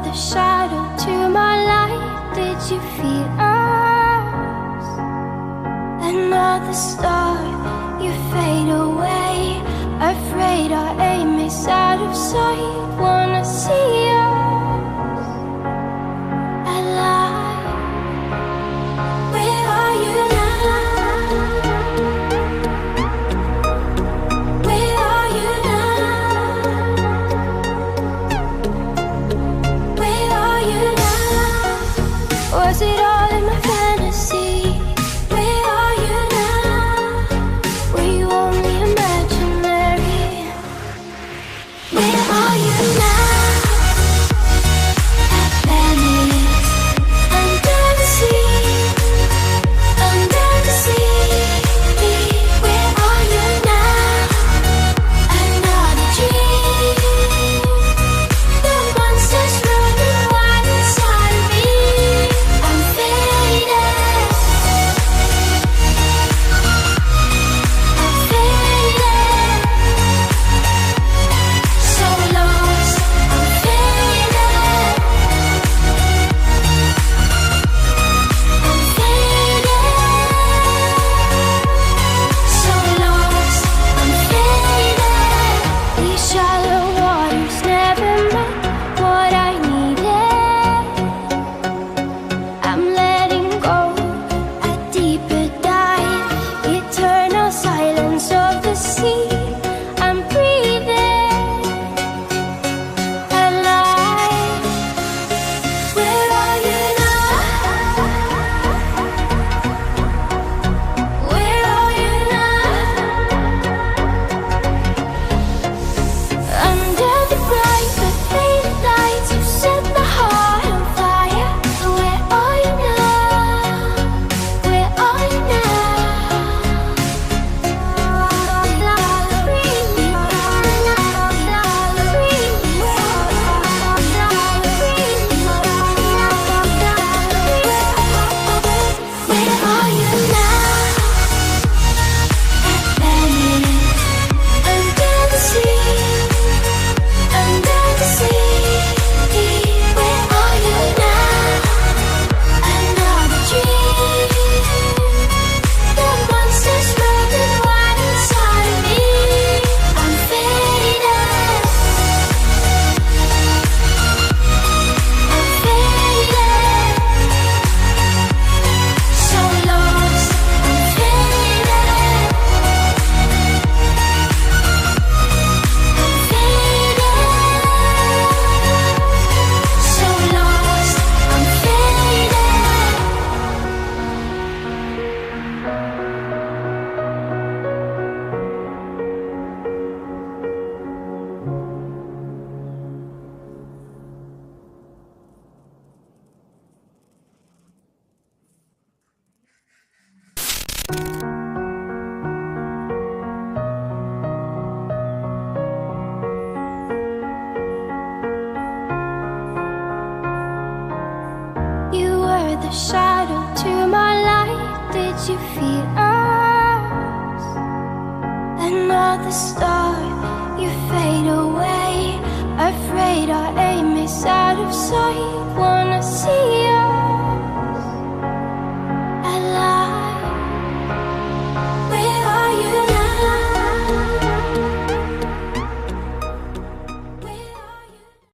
The shadow to my light, did you feel us? Another star, you fade away. Afraid our aim is out of sight. Wanna see us alive. Where are you now? Where are you now? Was it all in my fantasy? Where are you now? Were you only imaginary? Where are you now? At Venice, under the sea, under the sea. Where are you now? Another dream. The monsters running wild inside of me. The shadow to my light, did you feel us? Another star, you fade away.